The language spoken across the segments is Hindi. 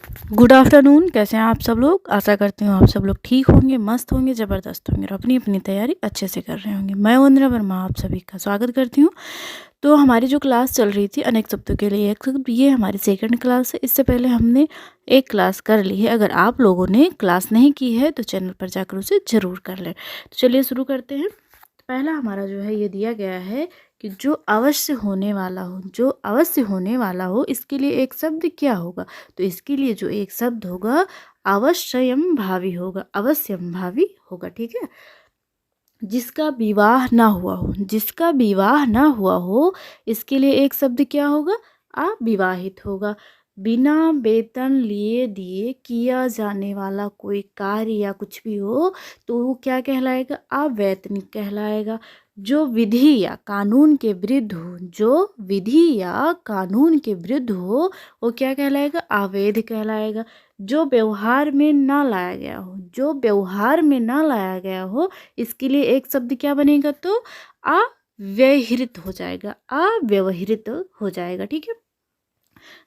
Good afternoon. कैसे हैं आप सब लोग? आशा करती हूँ आप सब लोग ठीक होंगे, मस्त होंगे, ज़बरदस्त होंगे और अपनी अपनी तैयारी अच्छे से कर रहे होंगे। मैं वंदना वर्मा आप सभी का स्वागत करती हूँ। तो हमारी जो क्लास चल रही थी अनेक शब्दों के लिए एक शब्द, ये हमारी सेकंड क्लास है। इससे पहले हमने एक क्लास कर ली है। अगर आप लोगों ने क्लास नहीं की है तो चैनल पर जाकर उसे ज़रूर कर लें। तो चलिए शुरू करते हैं। पहला हमारा जो है ये दिया गया है कि जो अवश्य होने वाला हो, जो अवश्य होने वाला हो, इसके लिए एक शब्द क्या होगा? तो इसके लिए जो एक शब्द होगा अवश्यम भावी होगा, अवश्यम भावी होगा। ठीक है। जिसका विवाह ना हुआ हो, जिसका विवाह ना हुआ हो, इसके लिए एक शब्द क्या होगा? अविवाहित होगा। बिना वेतन लिए दिए किया जाने वाला कोई कार्य या कुछ भी हो तो वो क्या कहलाएगा? अवैतनिक कहलाएगा। जो विधि या कानून के विरुद्ध हो, जो विधि या कानून के विरुद्ध हो, वो क्या कहलाएगा? अवैध कहलाएगा। जो व्यवहार में ना लाया गया हो, जो व्यवहार में ना लाया गया हो, इसके लिए एक शब्द क्या बनेगा? तो अव्यवहित हो जाएगा, अव्यवहित हो जाएगा। ठीक है।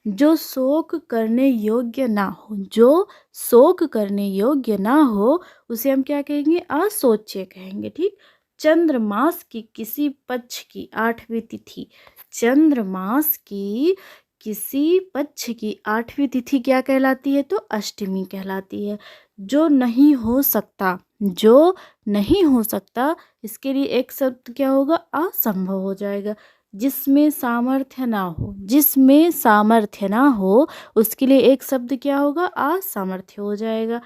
जो शोक करने योग्य ना हो, जो शोक करने योग्य ना हो, उसे हम क्या कहेंगे? अशोच्य कहेंगे। ठीक। चंद्रमास की किसी पक्ष की 8वीं तिथि, चंद्रमास की किसी पक्ष की 8वीं तिथि क्या कहलाती है? तो अष्टमी कहलाती है। जो नहीं हो सकता, जो नहीं हो सकता, इसके लिए एक शब्द क्या होगा? असंभव हो जाएगा। जिसमें सामर्थ्य ना हो, जिसमें सामर्थ्य ना हो, उसके लिए एक शब्द क्या होगा? असामर्थ्य हो जाएगा।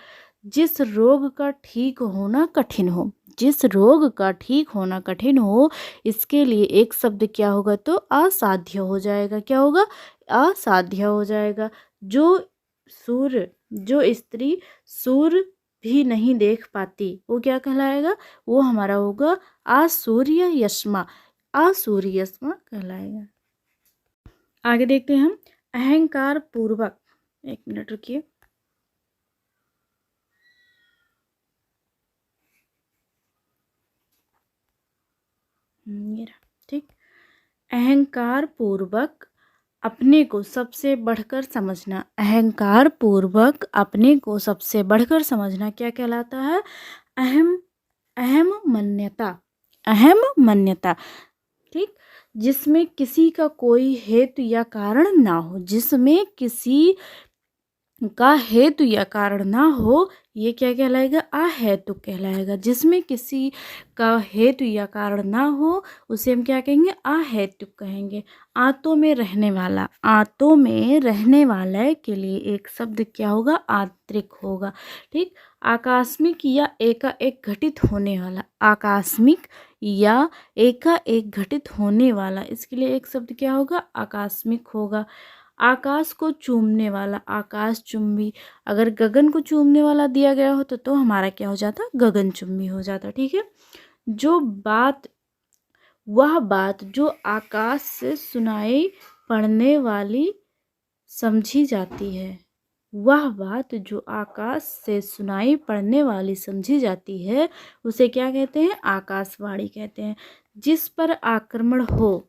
जिस रोग का ठीक होना कठिन हो, जिस रोग का ठीक होना कठिन हो, इसके लिए एक शब्द क्या होगा? तो असाध्य हो जाएगा। क्या होगा? असाध्य हो जाएगा। जो सूर्य, जो स्त्री सूर्य भी नहीं देख पाती, वो क्या कहलाएगा? वो हमारा होगा असूर्य यस्मा, असूर्यस्मा कहलाएगा। आगे देखते हैं हम। अहंकार पूर्वक, एक मिनट रुकिए। ये रहा। ठीक। अहंकार पूर्वक अपने को सबसे बढ़कर समझना, अहंकार पूर्वक अपने को सबसे बढ़कर समझना क्या कहलाता है? अहम, अहम मान्यता, अहम मान्यता। ठीक। जिसमें किसी का कोई हेतु या कारण ना हो, जिसमें किसी का हेतु या कारण ना हो, ये क्या कहलाएगा? अहेतुक कहलाएगा। जिसमें किसी का हेतु या कारण ना हो, उसे हम क्या कहेंगे? अहेतुक कहेंगे। आंतों में रहने वाला, आंतों में रहने वाले के लिए एक शब्द क्या होगा? आंतरिक होगा। ठीक। आकस्मिक या एकाएक घटित होने वाला, आकस्मिक या एकाएक घटित होने वाला, इसके लिए एक शब्द क्या होगा? आकस्मिक होगा। आकाश को चूमने वाला, आकाश चुंबी। अगर गगन को चूमने वाला दिया गया होता तो हमारा क्या हो जाता? गगन चुंबी हो जाता। ठीक है। जो बात, वह बात जो आकाश से सुनाई पड़ने वाली समझी जाती है, वह बात जो आकाश से सुनाई पड़ने वाली समझी जाती है, उसे क्या कहते हैं? आकाशवाणी कहते हैं। जिस पर आक्रमण हो,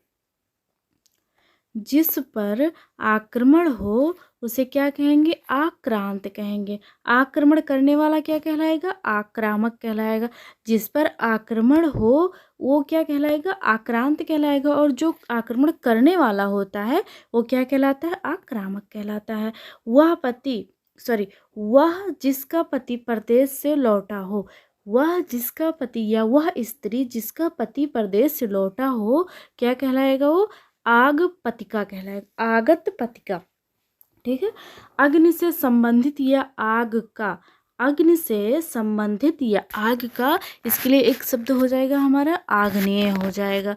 जिस पर आक्रमण हो, उसे क्या कहेंगे? आक्रांत कहेंगे। आक्रमण करने वाला क्या कहलाएगा? आक्रामक कहलाएगा। जिस पर आक्रमण हो वो क्या कहलाएगा? आक्रांत कहलाएगा। और जो आक्रमण करने वाला होता है वो क्या कहलाता है? आक्रामक कहलाता है। वह पति, सॉरी, वह जिसका पति परदेश से लौटा हो, वह जिसका पति या वह स्त्री जिसका पति परदेश से लौटा हो, क्या कहलाएगा? वो आग पतिका कहलाएगा, आगत पतिका। ठीक है। अग्नि से संबंधित या आग का, अग्नि से संबंधित या आग का, इसके लिए एक शब्द हो जाएगा हमारा आग्नेय हो जाएगा।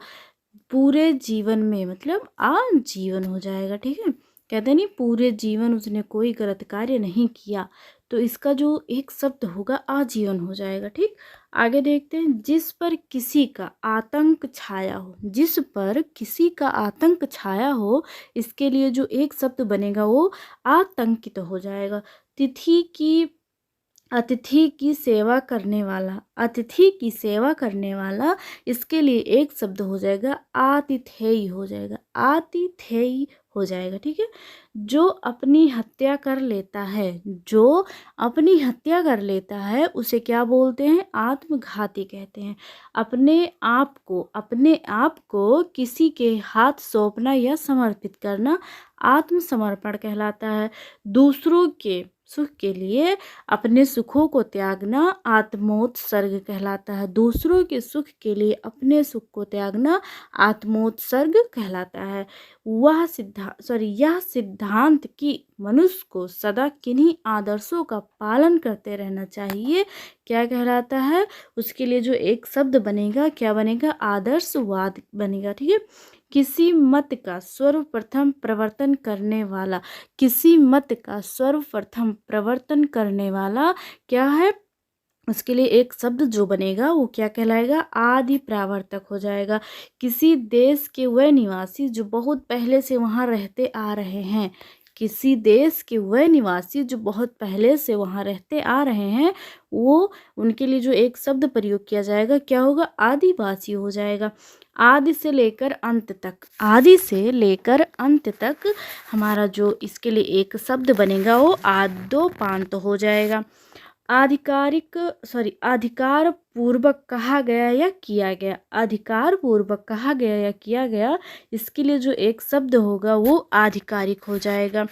पूरे जीवन में मतलब आजीवन हो जाएगा। ठीक है। कहते नहीं पूरे जीवन उसने कोई गलत कार्य नहीं किया, तो इसका जो एक शब्द होगा आजीवन हो जाएगा। ठीक। आगे देखते हैं। जिस पर किसी का आतंक छाया हो, जिस पर किसी का आतंक छाया हो, इसके लिए जो एक शब्द बनेगा वो आतंकित हो जाएगा। तिथि की अतिथि की सेवा करने वाला, अतिथि की सेवा करने वाला, इसके लिए एक शब्द हो जाएगा आतिथेयी हो जाएगा, आतिथेयी हो जाएगा। ठीक है। जो अपनी हत्या कर लेता है, जो अपनी हत्या कर लेता है उसे क्या बोलते हैं? आत्मघाती कहते हैं। अपने आप को किसी के हाथ सौंपना या समर्पित करना आत्मसमर्पण कहलाता है। दूसरों के सुख के लिए अपने सुखों को त्यागना आत्मोत्सर्ग कहलाता है। दूसरों के सुख के लिए अपने सुख को त्यागना आत्मोत्सर्ग कहलाता है। यह सिद्धांत कि मनुष्य को सदा किन्हीं आदर्शों का पालन करते रहना चाहिए क्या कहलाता है? उसके लिए जो एक शब्द बनेगा क्या बनेगा? आदर्शवाद बनेगा। ठीक है। किसी मत का सर्वप्रथम प्रवर्तन करने वाला, किसी मत का सर्वप्रथम प्रवर्तन करने वाला क्या है? उसके लिए एक शब्द जो बनेगा वो क्या कहलाएगा? आदि प्रावर्तक हो जाएगा। किसी देश के वह निवासी जो बहुत पहले से वहाँ रहते आ रहे हैं, किसी देश के वह निवासी जो बहुत पहले से वहाँ रहते आ रहे हैं, वो उनके लिए जो एक शब्द प्रयोग किया जाएगा क्या होगा? आदिवासी हो जाएगा। आदि से लेकर अंत तक, आदि से लेकर अंत तक हमारा जो इसके लिए एक शब्द बनेगा वो आद्योपांत हो जाएगा। अधिकार पूर्वक कहा गया या किया गया, अधिकार पूर्वक कहा गया या किया गया, इसके लिए जो एक शब्द होगा वो आधिकारिक हो जाएगा।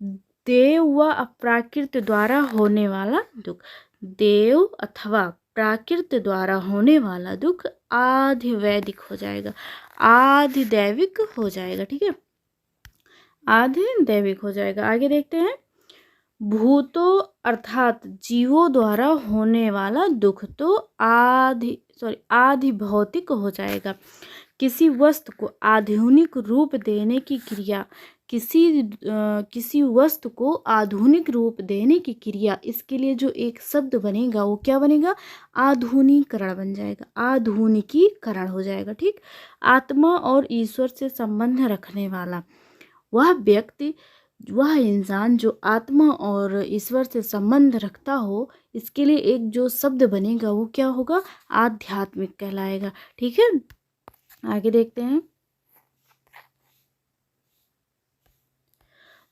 देव व प्राकृत द्वारा होने वाला दुख, देव अथवा प्राकृत द्वारा होने वाला दुख आधिवैदिक हो जाएगा, आधिदैविक हो जाएगा। ठीक है। आधिदैविक हो जाएगा। आगे देखते हैं। भूतों अर्थात जीवों द्वारा होने वाला दुख तो आधि भौतिक हो जाएगा। किसी वस्तु को आधुनिक रूप देने की क्रिया, किसी वस्तु को आधुनिक रूप देने की क्रिया, इसके लिए जो एक शब्द बनेगा वो क्या बनेगा? आधुनिकीकरण बन जाएगा, आधुनिकीकरण हो जाएगा। ठीक। आत्मा और ईश्वर से संबंध रखने वाला, वह व्यक्ति, वह इंसान जो आत्मा और ईश्वर से संबंध रखता हो, इसके लिए एक जो शब्द बनेगा वो क्या होगा? आध्यात्मिक कहलाएगा। ठीक है। आगे देखते हैं।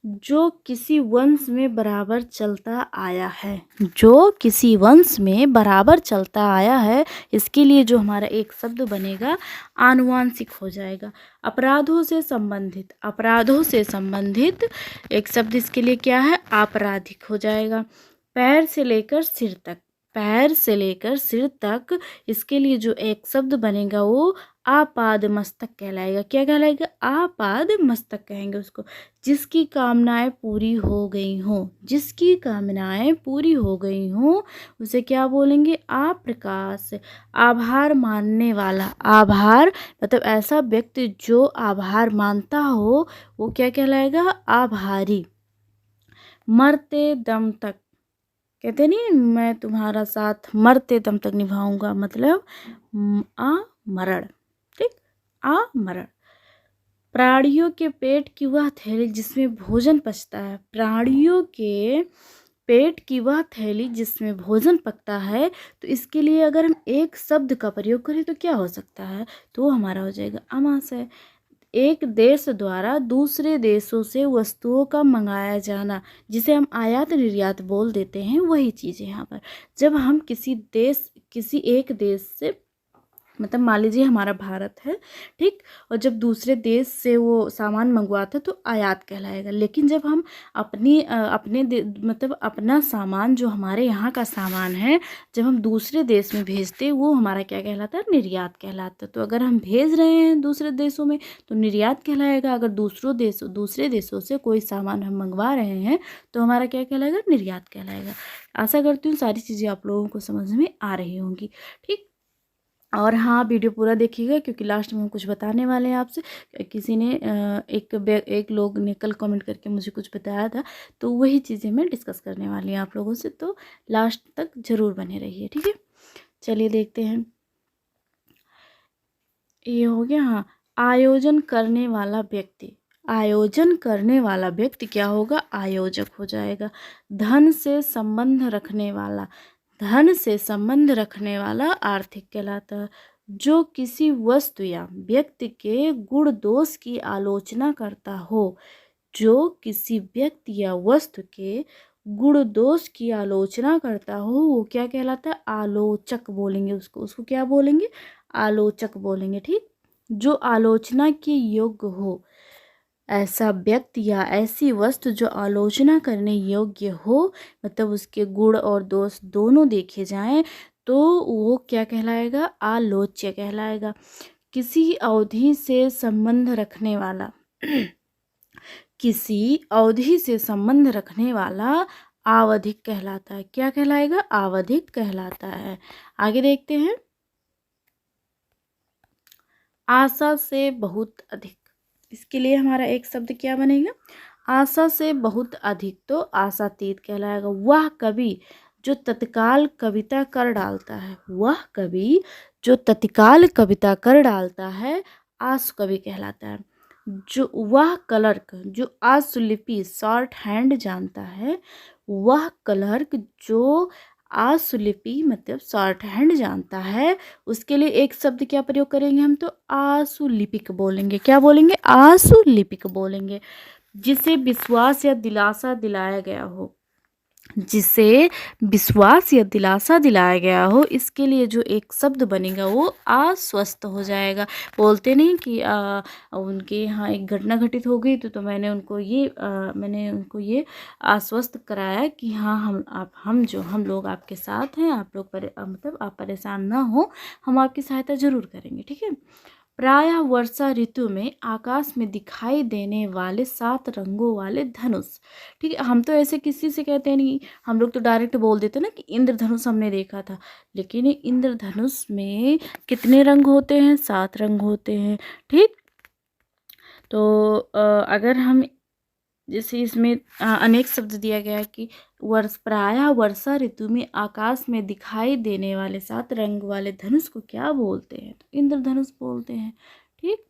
जो किसी वंश में बराबर चलता आया है, जो किसी वंश में बराबर चलता आया है, इसके लिए जो हमारा एक शब्द बनेगा आनुवांशिक हो जाएगा। अपराधों से संबंधित, अपराधों से संबंधित एक शब्द इसके लिए क्या है? आपराधिक हो जाएगा। पैर से लेकर सिर तक, पैर से लेकर सिर तक, इसके लिए जो एक शब्द बनेगा वो आपाद मस्तक कहलाएगा। क्या कहलाएगा? आपाद मस्तक कहेंगे उसको। जिसकी कामनाएं पूरी हो गई हों, जिसकी कामनाएं पूरी हो गई हों, उसे क्या बोलेंगे? आप्रकाश। आभार मानने वाला, आभार मतलब ऐसा व्यक्ति जो आभार मानता हो वो क्या कहलाएगा? आभारी। मरते दम तक, कहते नहीं मैं तुम्हारा साथ मरते दम तक निभाऊंगा, मतलब आमरण। ठीक। आमरण। प्राणियों के पेट की वह थैली जिसमें भोजन पचता है, प्राणियों के पेट की वह थैली जिसमें भोजन पकता है, तो इसके लिए अगर हम एक शब्द का प्रयोग करें तो क्या हो सकता है? तो हमारा हो जाएगा आमाशय। एक देश द्वारा दूसरे देशों से वस्तुओं का मंगाया जाना, जिसे हम आयात निर्यात बोल देते हैं, वही चीज़ है यहाँ पर। जब हम किसी एक देश से, मतलब मान लीजिए हमारा भारत है, ठीक, और जब दूसरे देश से वो सामान मंगवाते तो आयात कहलाएगा। लेकिन जब हम मतलब अपना सामान जो हमारे यहाँ का सामान है, जब हम दूसरे देश में भेजते वो हमारा क्या कहलाता है? निर्यात कहलाता है। तो अगर हम भेज रहे हैं दूसरे देशों में तो निर्यात कहलाएगा। अगर दूसरे देशों से कोई सामान हम मंगवा रहे हैं तो हमारा क्या कहलाएगा? निर्यात कहलाएगा। आशा करती हूँ सारी चीज़ें आप लोगों को समझ में आ रही होंगी। ठीक। और हाँ, वीडियो पूरा देखिएगा क्योंकि लास्ट में हम कुछ बताने वाले हैं आपसे। किसी ने एक लोग ने कल कमेंट करके मुझे कुछ बताया था, तो वही चीज़ें मैं डिस्कस करने वाली हूँ आप लोगों से, तो लास्ट तक ज़रूर बने रहिए। ठीक है। चलिए देखते हैं। ये हो गया। हाँ, आयोजन करने वाला व्यक्ति, आयोजन करने वाला व्यक्ति क्या होगा, आयोजक हो जाएगा। धन से संबंध रखने वाला, धन से संबंध रखने वाला आर्थिक कहलाता है। जो किसी वस्तु या व्यक्ति के गुण दोष की आलोचना करता हो, जो किसी व्यक्ति या वस्तु के गुण दोष की आलोचना करता हो, वो क्या कहलाता है, आलोचक बोलेंगे उसको। उसको क्या बोलेंगे, आलोचक बोलेंगे। ठीक, जो आलोचना के योग्य हो, ऐसा व्यक्ति या ऐसी वस्तु जो आलोचना करने योग्य हो, मतलब उसके गुण और दोष दोनों देखे जाएं, तो वो क्या कहलाएगा, आलोच्य कहलाएगा। किसी अवधि से संबंध रखने वाला किसी अवधि से संबंध रखने वाला आवधिक कहलाता है। क्या कहलाएगा, आवधिक कहलाता है। आगे देखते हैं, आशा से बहुत अधिक, इसके लिए हमारा एक शब्द क्या बनेगा, आशा से बहुत अधिक, तो आशातीत कहलाएगा। वह कवि जो तत्काल कविता कर डालता है, वह कवि जो तत्काल कविता कर डालता है, आशु कवि कहलाता है। जो वह क्लर्क जो आशुलिपि शॉर्ट हैंड जानता है, वह क्लर्क जो आशुलिपि मतलब शॉर्ट हैंड जानता है, उसके लिए एक शब्द क्या प्रयोग करेंगे हम, तो आशुलिपिक बोलेंगे। क्या बोलेंगे, आशुलिपिक बोलेंगे। जिसे विश्वास या दिलासा दिलाया गया हो, जिसे विश्वास या दिलासा दिलाया गया हो, इसके लिए जो एक शब्द बनेगा वो आश्वस्त हो जाएगा। बोलते नहीं कि उनके यहाँ एक घटना घटित हो गई, तो मैंने उनको ये आश्वस्त कराया कि हाँ, हम लोग आपके साथ हैं, आप लोग मतलब आप परेशान ना हो, हम आपकी सहायता जरूर करेंगे। ठीक है। प्रायः वर्षा ऋतु में आकाश में दिखाई देने वाले 7 रंगों वाले धनुष। ठीक है, हम तो ऐसे किसी से कहते नहीं, हम लोग तो डायरेक्ट बोल देते ना कि इंद्रधनुष हमने देखा था, लेकिन इंद्रधनुष में कितने रंग होते हैं, 7 रंग होते हैं। ठीक, तो अगर हम जैसे इसमें अनेक शब्द दिया गया है कि प्रायः वर्षा ऋतु में आकाश में दिखाई देने वाले 7 रंग वाले धनुष को क्या बोलते हैं, तो इंद्रधनुष बोलते हैं। ठीक,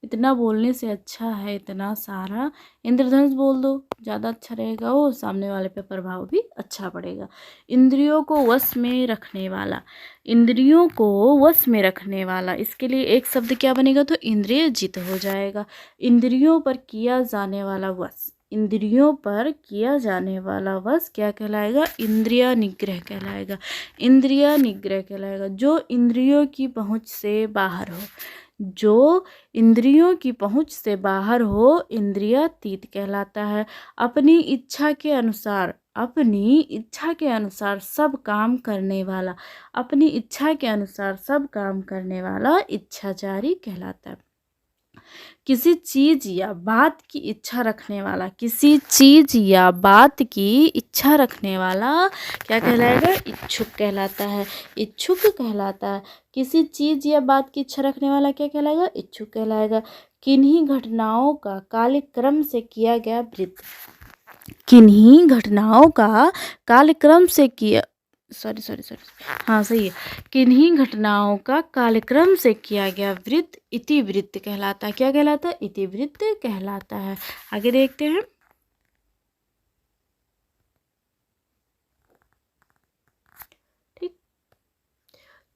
इतना बोलने से अच्छा है, इतना सारा इंद्रधनुष बोल दो, ज़्यादा अच्छा रहेगा, वो सामने वाले पे प्रभाव भी अच्छा पड़ेगा। इंद्रियों को वश में रखने वाला, इंद्रियों को वश में रखने वाला, इसके लिए एक शब्द क्या बनेगा, तो इंद्रिय जित हो जाएगा। इंद्रियों पर किया जाने वाला वश, इंद्रियों पर किया जाने वाला वश क्या कहलाएगा, इंद्रिय निग्रह कहलाएगा। इंद्रिय निग्रह कहलाएगा। जो इंद्रियों की पहुँच से बाहर हो, जो इंद्रियों की पहुँच से बाहर हो, इंद्रियातीत कहलाता है। अपनी इच्छा के अनुसार, अपनी इच्छा के अनुसार सब काम करने वाला, अपनी इच्छा के अनुसार सब काम करने वाला इच्छाचारी कहलाता है। किसी चीज या बात की इच्छा रखने वाला, किसी चीज या बात की इच्छा रखने वाला क्या कहलाएगा, इच्छुक कहलाता है। इच्छुक कहलाता है। किसी चीज या बात की इच्छा रखने वाला क्या कहलाएगा, इच्छुक कहलाएगा। किन्हीं घटनाओं का कालक्रम से किया गया वृत्त, किन्हीं घटनाओं का कालक्रम से किया हाँ सही है, किन्हीं घटनाओं का कालक्रम से किया गया वृत्त इतिवृत्त कहलाता है। क्या कहलाता है, इतिवृत्त कहलाता है। आगे देखते हैं, ठीक,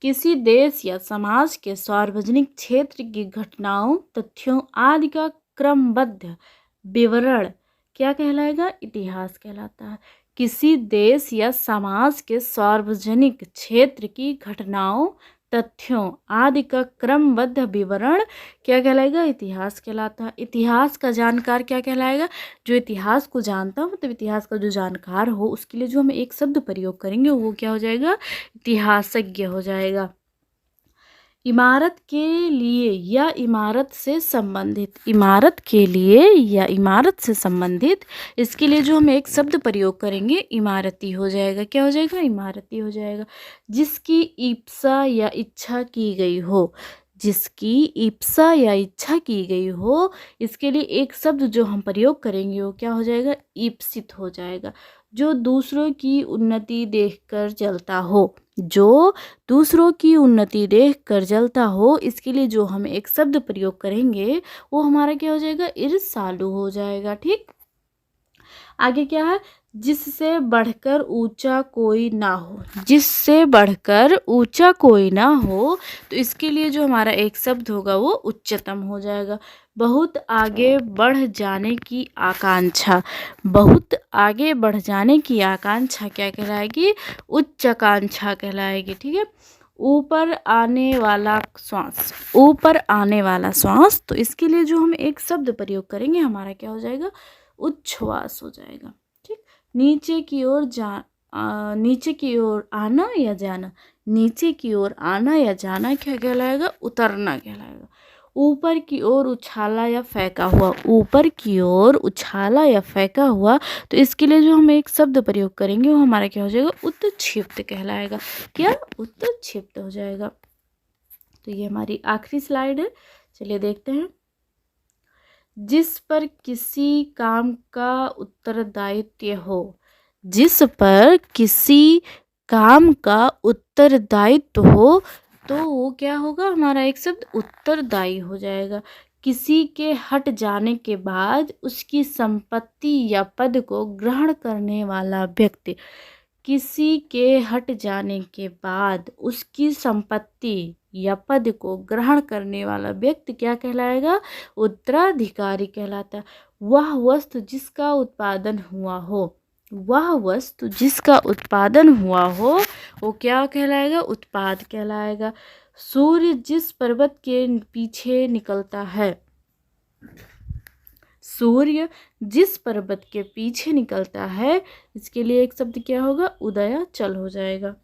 किसी देश या समाज के सार्वजनिक क्षेत्र की घटनाओं, तथ्यों आदि का क्रमबद्ध विवरण क्या कहलाएगा, इतिहास कहलाता है। किसी देश या समाज के सार्वजनिक क्षेत्र की घटनाओं, तथ्यों आदि का क्रमबद्ध विवरण क्या कहलाएगा, इतिहास कहलाता है। इतिहास का जानकार क्या कहलाएगा, जो इतिहास को जानता हो, मतलब इतिहास का जो जानकार हो, उसके लिए जो हम एक शब्द प्रयोग करेंगे वो क्या हो जाएगा, इतिहासज्ञ हो जाएगा। इमारत के लिए या इमारत से संबंधित, इमारत के लिए या इमारत से संबंधित, इसके लिए जो हम एक शब्द प्रयोग करेंगे इमारती हो जाएगा। क्या हो जाएगा, इमारती हो जाएगा। जिसकी इप्सा या इच्छा की गई हो, जिसकी इप्सा या इच्छा की गई हो, इसके लिए एक शब्द जो हम प्रयोग करेंगे वो क्या हो जाएगा, ईप्सित हो जाएगा। जो दूसरों की उन्नति देखकर जलता हो, जो दूसरों की उन्नति देखकर जलता हो, इसके लिए जो हम एक शब्द प्रयोग करेंगे वो हमारा क्या हो जाएगा, ईर्ष्यालु हो जाएगा। ठीक, आगे क्या है, जिससे बढ़कर ऊंचा कोई ना हो, जिससे बढ़कर ऊंचा कोई ना हो, तो इसके लिए जो हमारा एक शब्द होगा वो उच्चतम हो जाएगा। बहुत आगे बढ़ जाने की आकांक्षा, बहुत आगे बढ़ जाने की आकांक्षा क्या कहलाएगी, उच्चाकांक्षा कहलाएगी। ठीक है, ऊपर आने वाला श्वास, ऊपर आने वाला श्वास, तो इसके लिए जो हम एक शब्द प्रयोग करेंगे हमारा क्या हो जाएगा, उच्छ्वास हो जाएगा। ठीक, नीचे की ओर नीचे की ओर आना या जाना, नीचे की ओर आना या जाना क्या कहलाएगा, उतरना कहलाएगा। ऊपर की ओर उछाला या फेंका हुआ, ऊपर की ओर उछाला या फेंका हुआ, तो इसके लिए जो हम एक शब्द प्रयोग करेंगे वो हमारा क्या हो जाएगा, उत्क्षिप्त कहलाएगा। क्या, उत्क्षिप्त हो जाएगा। तो ये हमारी आखिरी स्लाइड है, चलिए देखते हैं। जिस पर किसी काम का उत्तरदायित्व हो, जिस पर किसी काम का उत्तरदायित्व हो, तो वो क्या होगा, हमारा एक शब्द उत्तरदायी हो जाएगा। किसी के हट जाने के बाद उसकी संपत्ति या पद को ग्रहण करने वाला व्यक्ति, किसी के हट जाने के बाद उसकी संपत्ति या पद को ग्रहण करने वाला व्यक्ति क्या कहलाएगा, उत्तराधिकारी कहलाता है। वह वस्तु जिसका उत्पादन हुआ हो, वह वस्तु जिसका उत्पादन हुआ हो वो क्या कहलाएगा, उत्पाद कहलाएगा। सूर्य जिस पर्वत के पीछे निकलता है, सूर्य जिस पर्वत के पीछे निकलता है, इसके लिए एक शब्द क्या होगा, उदयाचल हो जाएगा।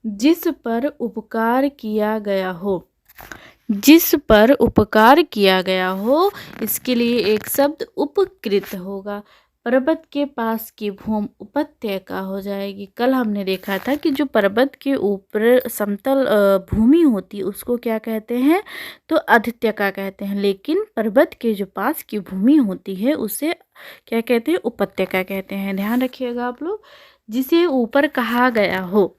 जिस पर उपकार किया गया हो, जिस पर उपकार किया गया हो, इसके लिए एक शब्द उपकृत होगा। पर्वत के पास की भूमि उपत्यका हो जाएगी। कल हमने देखा था कि जो पर्वत के ऊपर समतल भूमि होती है उसको क्या कहते हैं, तो अधित्यका कहते हैं, लेकिन पर्वत के जो पास की भूमि होती है उसे क्या कहते हैं, उपत्यका कहते हैं। ध्यान रखिएगा आप लोग। जिसे ऊपर कहा गया हो,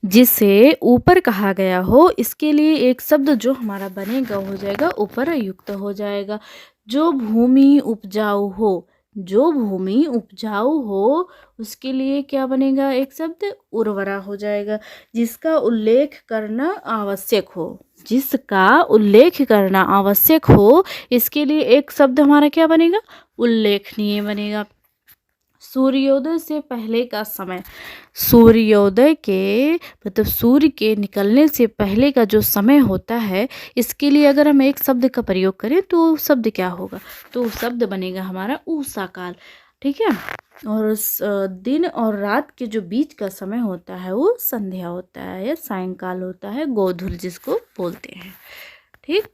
जिसे ऊपर कहा गया हो, इसके लिए एक शब्द जो हमारा बनेगा हो जाएगा उपरयुक्त हो जाएगा। जो भूमि उपजाऊ हो, जो भूमि उपजाऊ हो, उसके लिए क्या बनेगा, एक शब्द उर्वरा हो जाएगा। जिसका उल्लेख करना आवश्यक हो, जिसका उल्लेख करना आवश्यक हो, इसके लिए एक शब्द हमारा क्या बनेगा, उल्लेखनीय बनेगा। सूर्योदय से पहले का समय, सूर्योदय के मतलब सूर्य के निकलने से पहले का जो समय होता है, इसके लिए अगर हम एक शब्द का प्रयोग करें तो शब्द क्या होगा, तो शब्द बनेगा हमारा उषा काल। ठीक है, और दिन और रात के जो बीच का समय होता है वो संध्या होता है या सायंकाल होता है, गोधूल जिसको बोलते हैं। ठीक,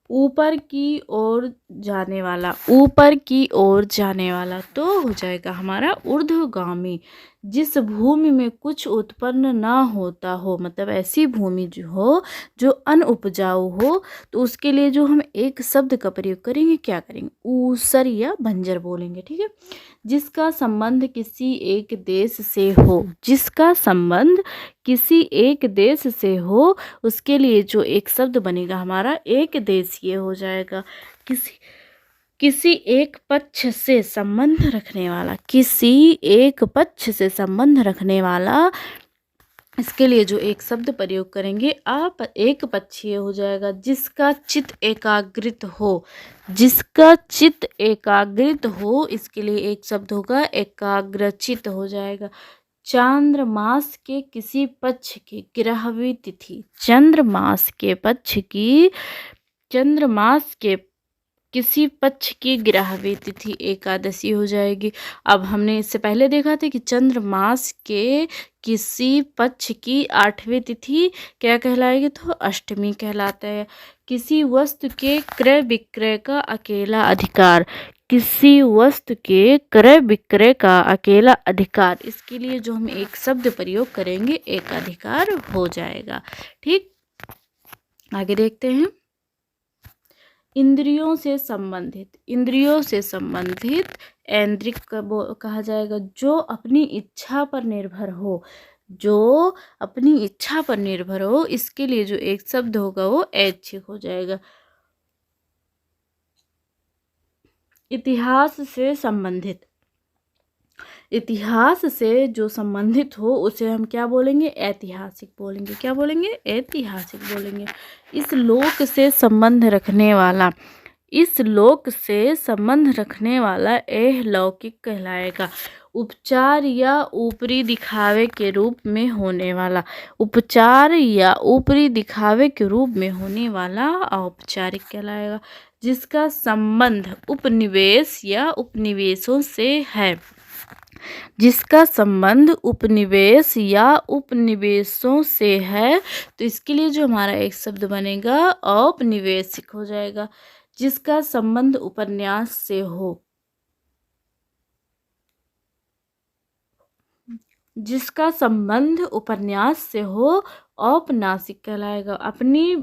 ऊपर की ओर जाने वाला, ऊपर की ओर जाने वाला तो हो जाएगा हमारा ऊर्ध्वगामी। जिस भूमि में कुछ उत्पन्न ना होता हो, मतलब ऐसी भूमि जो हो जो अनउपजाऊ हो, तो उसके लिए जो हम एक शब्द का प्रयोग करेंगे क्या करेंगे, ऊसर या बंजर बोलेंगे। ठीक है, जिसका संबंध किसी एक देश से हो, जिसका संबंध किसी एक देश से हो, उसके लिए जो एक शब्द बनेगा हमारा एक देशीय हो जाएगा। किसी एक पक्ष से संबंध रखने वाला, किसी एक पक्ष से संबंध रखने वाला, इसके लिए जो एक शब्द प्रयोग करेंगे आप एक पक्षीय हो जाएगा। जिसका चित्त एकाग्रित हो, जिसका चित्त एकाग्रित हो, इसके लिए एक शब्द होगा एकाग्रचित हो जाएगा। चांद्रमास के किसी पक्ष की 11वीं तिथि, चंद्रमास के पक्ष की, चंद्रमास के किसी पक्ष की 11वीं तिथि एकादशी हो जाएगी। अब हमने इससे पहले देखा था कि चंद्रमास के किसी पक्ष की 8वीं तिथि क्या कहलाएगी, तो अष्टमी कहलाता है। किसी वस्तु के क्रय विक्रय का अकेला अधिकार, किसी वस्तु के क्रय विक्रय का अकेला अधिकार। इसके लिए जो हम एक शब्द प्रयोग करेंगे एक अधिकार हो जाएगा। ठीक, आगे देखते हैं। इंद्रियों से संबंधित, इंद्रियों से संबंधित ऐन्द्रिक कहा जाएगा। जो अपनी इच्छा पर निर्भर हो, जो अपनी इच्छा पर निर्भर हो, इसके लिए जो एक शब्द होगा वो ऐच्छिक हो जाएगा। इतिहास से संबंधित, इतिहास से जो संबंधित हो उसे हम क्या बोलेंगे? ऐतिहासिक बोलेंगे। क्या बोलेंगे? ऐतिहासिक बोलेंगे। इस लोक से संबंध रखने वाला, इस लोक से संबंध रखने वाला लौकिक कहलाएगा। उपचार या ऊपरी दिखावे के रूप में होने वाला, उपचार या ऊपरी दिखावे के रूप में होने वाला औपचारिक कहलाएगा। जिसका संबंध उपनिवेश या उपनिवेशों से है, जिसका संबंध उपनिवेश या उपनिवेशों से है, तो इसके लिए जो हमारा एक शब्द बनेगा औपनिवेशिक हो जाएगा। जिसका संबंध उपन्यास से हो, जिसका संबंध उपन्यास से हो औपन्यासिक कहलाएगा। अपनी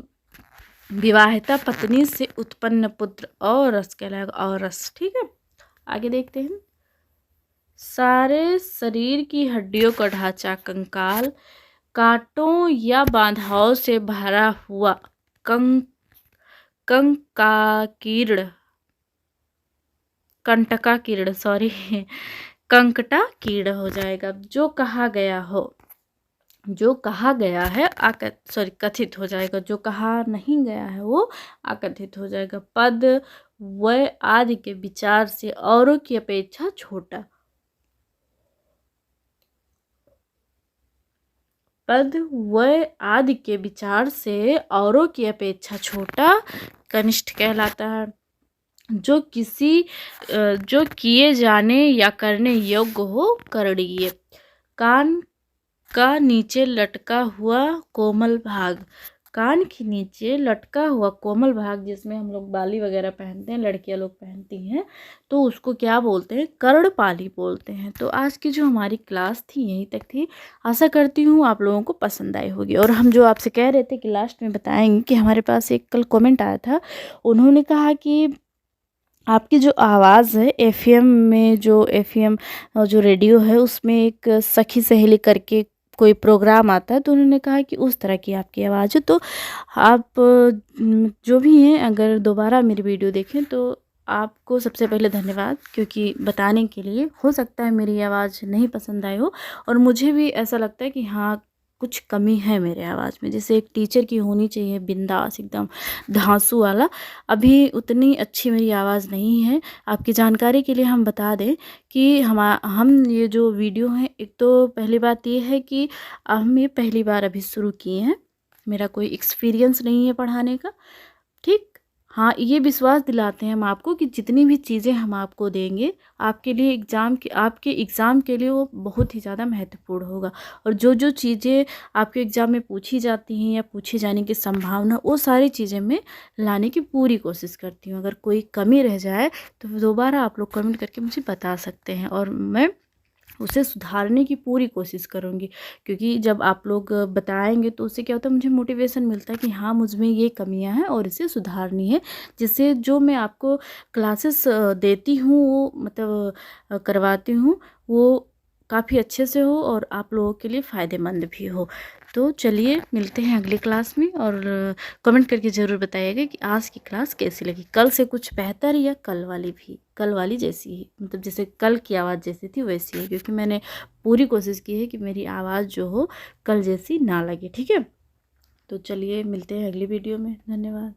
विवाहिता पत्नी से उत्पन्न पुत्र औरस कहलाएगा, औरस। ठीक है, आगे देखते हैं। सारे शरीर की हड्डियों का ढांचा कंकाल, कांटों या बाधाओं से भरा हुआ कंकाकीर्ण, कंटकाकीर्ण, सॉरी, कंकटाकीर्ण हो जाएगा। जो कहा गया हो, जो कहा गया है कथित हो जाएगा। जो कहा नहीं गया है वो अकथित हो जाएगा। पद व आदि के विचार से औरों की अपेक्षा छोटा, पद व आदि के विचार से औरों की अपेक्षा छोटा कनिष्ठ कहलाता है। जो किए जाने या करने योग्य हो करणीय। कान का नीचे लटका हुआ कोमल भाग, कान के नीचे लटका हुआ कोमल भाग जिसमें हम लोग बाली वगैरह पहनते हैं, लड़कियां लोग पहनती हैं, तो उसको क्या बोलते हैं? कर्णपाली बोलते हैं। तो आज की जो हमारी क्लास थी यहीं तक थी। आशा करती हूँ आप लोगों को पसंद आई होगी। और हम जो आपसे कह रहे थे कि लास्ट में बताएंगे कि हमारे पास एक कल कमेंट आया था, उन्होंने कहा कि आपकी जो आवाज़ है एफएम में, जो एफएम जो रेडियो है उसमें एक सखी सहेली करके कोई प्रोग्राम आता है, तो उन्होंने कहा कि उस तरह की आपकी आवाज़ है। तो आप जो भी हैं अगर दोबारा मेरी वीडियो देखें तो आपको सबसे पहले धन्यवाद, क्योंकि बताने के लिए। हो सकता है मेरी आवाज़ नहीं पसंद आई हो, और मुझे भी ऐसा लगता है कि हाँ कुछ कमी है मेरे आवाज़ में, जैसे एक टीचर की होनी चाहिए, बिंदास एकदम धांसू वाला। अभी उतनी अच्छी मेरी आवाज़ नहीं है। आपकी जानकारी के लिए हम बता दें कि हम ये जो वीडियो हैं, एक तो पहली बात ये है कि हम ये पहली बार अभी शुरू किए हैं, मेरा कोई एक्सपीरियंस नहीं है पढ़ाने का। ठीक, हाँ, ये विश्वास दिलाते हैं हम आपको कि जितनी भी चीज़ें हम आपको देंगे आपके लिए आपके एग्ज़ाम के लिए वो बहुत ही ज़्यादा महत्वपूर्ण होगा। और जो जो चीज़ें आपके एग्ज़ाम में पूछी जाती हैं या पूछे जाने की संभावना, वो सारी चीज़ें मैं लाने की पूरी कोशिश करती हूँ। अगर कोई कमी रह जाए तो दोबारा आप लोग कमेंट करके मुझे बता सकते हैं, और मैं उसे सुधारने की पूरी कोशिश करूँगी। क्योंकि जब आप लोग बताएंगे तो उससे क्या होता है, मुझे मोटिवेशन मिलता है कि हाँ मुझ में ये कमियां हैं और इसे सुधारनी है, जिससे जो मैं आपको क्लासेस देती हूँ, वो मतलब करवाती हूँ, वो काफ़ी अच्छे से हो और आप लोगों के लिए फ़ायदेमंद भी हो। तो चलिए मिलते हैं अगली क्लास में, और कमेंट करके ज़रूर बताइएगा कि आज की क्लास कैसी लगी। कल से कुछ बेहतर या कल वाली जैसी ही, मतलब जैसे कल की आवाज़ जैसी थी वैसी है, क्योंकि मैंने पूरी कोशिश की है कि मेरी आवाज़ जो हो कल जैसी ना लगे। ठीक है, तो चलिए मिलते हैं अगली वीडियो में। धन्यवाद।